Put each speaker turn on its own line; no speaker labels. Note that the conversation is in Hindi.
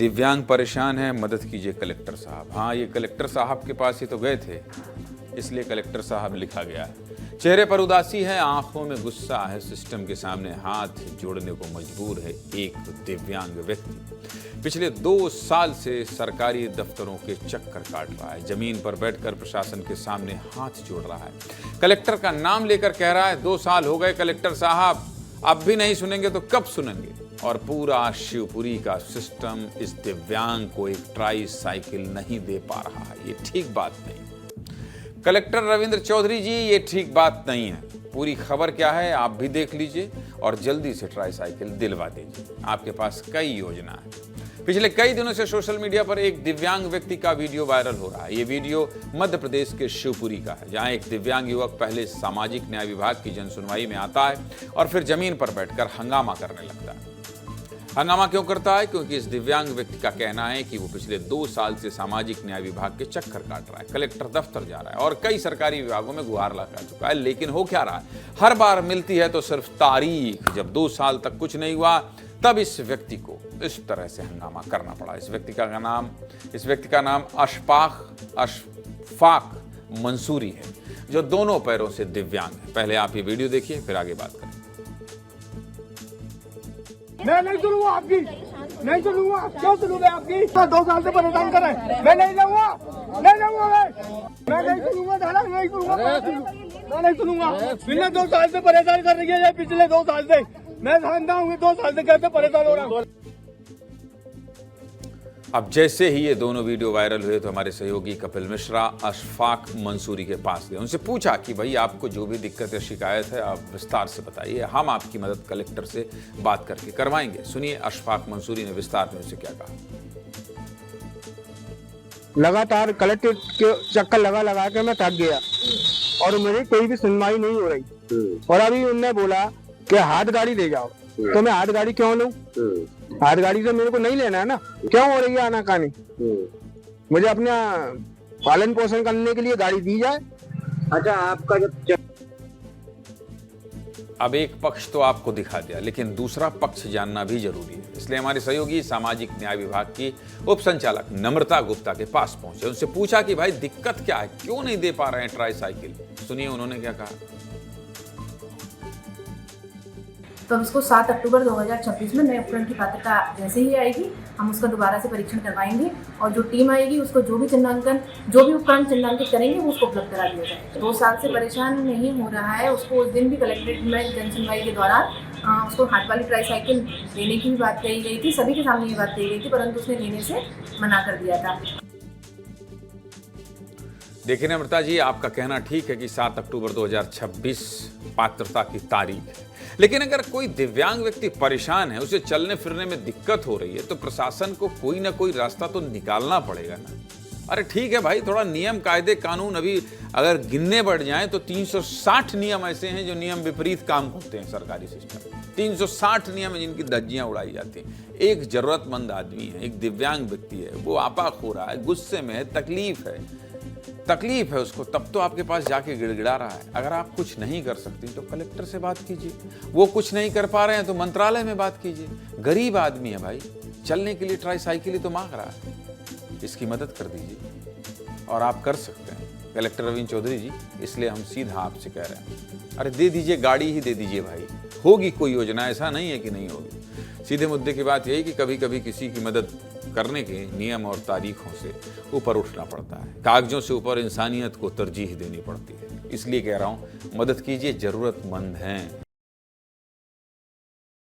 दिव्यांग परेशान है, मदद कीजिए कलेक्टर साहब। हाँ, ये कलेक्टर साहब के पास ही तो गए थे, इसलिए कलेक्टर साहब लिखा गया है। चेहरे पर उदासी है, आंखों में गुस्सा है, सिस्टम के सामने हाथ जोड़ने को मजबूर है एक दिव्यांग व्यक्ति। पिछले 2 साल से सरकारी दफ्तरों के चक्कर काट रहा है, जमीन पर बैठकर प्रशासन के सामने हाथ जोड़ रहा है, कलेक्टर का नाम लेकर कह रहा है 2 साल हो गए कलेक्टर साहब, अब भी नहीं सुनेंगे तो कब सुनेंगे। और पूरा शिवपुरी का सिस्टम इस दिव्यांग को एक ट्राई साइकिल नहीं दे पा रहा है। ये ठीक बात नहीं। कलेक्टर रविंद्र चौधरी जी, ये ठीक बात नहीं है। पूरी खबर क्या है आप भी देख लीजिए और जल्दी से ट्राई साइकिल दिलवा दीजिए। आपके पास कई योजना है। पिछले कई दिनों से सोशल मीडिया पर एक दिव्यांग व्यक्ति का वीडियो वायरल हो रहा है। ये वीडियो मध्य प्रदेश के शिवपुरी का है, जहां एक दिव्यांग युवक पहले सामाजिक न्याय विभाग की जनसुनवाई में आता है और फिर जमीन पर बैठकर हंगामा करने लगता है। हंगामा क्यों करता है? क्योंकि इस दिव्यांग व्यक्ति का कहना है कि वो पिछले 2 साल से सामाजिक न्याय विभाग के चक्कर काट रहा है, कलेक्टर दफ्तर जा रहा है और कई सरकारी विभागों में गुहार लगा चुका है, लेकिन हो क्या रहा है? हर बार मिलती है तो सिर्फ तारीख। जब 2 साल तक कुछ नहीं हुआ, तब इस व्यक्ति को इस तरह से हंगामा करना पड़ा। इस व्यक्ति का नाम अशफाक मंसूरी है, जो दोनों पैरों से दिव्यांग है। पहले आप ये वीडियो देखिए, फिर आगे बात करें।
मैं नहीं सुनूंगा आपकी, नहीं सुनूंगा। क्यों सुनूंगा आपकी? 2 साल से परेशान कर रहे हैं। मैं नहीं लूंगा, नहीं लूंगा। मैं नहीं सुनूंगा, नहीं सुनूंगा, मैं नहीं सुनूंगा। पिछले 2 साल से परेशान कर रही है, पिछले 2 साल से मैं जानता हूँ। 2 साल से कैसे परेशान हो रहा हूँ।
अब जैसे ही ये दोनों वीडियो वायरल हुए तो हमारे सहयोगी कपिल मिश्रा अशफाक मंसूरी के पास गए। उनसे पूछा कि भाई आपको जो भी दिक्कत या शिकायत है आप विस्तार से बताइए, हम आपकी मदद कलेक्टर से बात करके करवाएंगे। सुनिए अशफाक मंसूरी ने विस्तार में उनसे क्या कहा।
लगातार कलेक्टर के चक्कर लगा के मैं थक गया और मेरी कोई भी सुनवाई नहीं हो रही। और अभी उनने बोला कि हाथ गाड़ी ले जाओ, तो मैं हाथ गाड़ी क्यों लूं? हाथ गाड़ी तो मेरे को नहीं लेना है ना। क्यों हो रही है आनाकानी? मुझे अपना पालन पोषण करने के लिए गाड़ी दी जाए।
अच्छा, आपका जब
अब एक पक्ष तो आपको दिखा दिया, लेकिन दूसरा पक्ष जानना भी जरूरी है। इसलिए हमारे सहयोगी सामाजिक न्याय विभाग की उप संचालक नम्रता गुप्ता के पास पहुंचे। उनसे पूछा कि भाई दिक्कत क्या है, क्यों नहीं दे पा रहे हैं ट्राई साइकिल। सुनिए उन्होंने क्या कहा।
तो हम इसको 7 अक्टूबर 2026 में नए उपकरण की पात्रता जैसे ही आएगी, हम उसका दोबारा से परीक्षण करवाएंगे और जो टीम आएगी उसको जो भी उपकरण चिन्हांकित करेंगे वो उसको उपलब्ध करा दिया जाए। 2 साल से परेशान नहीं हो रहा है, उसको उस दिन भी कलेक्ट्रेट में जनसुनवाई के दौरान उसको हाथ वाली ट्राई साइकिल देने की भी बात कही गई थी, सभी के सामने ये बात कही गई थी, परंतु उसने देने से मना कर दिया था।
देखिए नम्रता जी, आपका कहना ठीक है कि 7 अक्टूबर 2026 पात्रता की तारीख है, लेकिन अगर कोई दिव्यांग व्यक्ति परेशान है, उसे चलने फिरने में दिक्कत हो रही है, तो प्रशासन को कोई ना कोई रास्ता तो निकालना पड़ेगा ना। अरे ठीक है भाई, थोड़ा नियम कायदे कानून अभी अगर गिनने बढ़ जाएं तो 360 नियम ऐसे हैं जो नियम विपरीत काम करते हैं सरकारी सिस्टम। 360 नियम है जिनकी धज्जियां उड़ाई जाती हैं। एक जरूरतमंद आदमी है, एक दिव्यांग व्यक्ति है, वो आपाक हो रहा है, गुस्से में है, तकलीफ है उसको, तब तो आपके पास जाके गिड़गिड़ा रहा है। अगर आप कुछ नहीं कर सकती तो कलेक्टर से बात कीजिए, वो कुछ नहीं कर पा रहे हैं तो मंत्रालय में बात कीजिए। गरीब आदमी है भाई, चलने के लिए ट्राई साइकिल ही तो मांग रहा है, इसकी मदद कर दीजिए और आप कर सकते हैं कलेक्टर रविंद्र चौधरी जी। इसलिए हम सीधा आपसे कह रहे हैं, अरे दे दीजिए, गाड़ी ही दे दीजिए भाई, होगी कोई योजना, ऐसा नहीं है कि नहीं होगी। सीधे मुद्दे की बात यही कि कभी कभी किसी की मदद करने के नियम और तारीखों से ऊपर उठना पड़ता है, कागजों से ऊपर इंसानियत को तरजीह देनी पड़ती है। इसलिए कह रहा हूं, मदद कीजिए, जरूरतमंद हैं।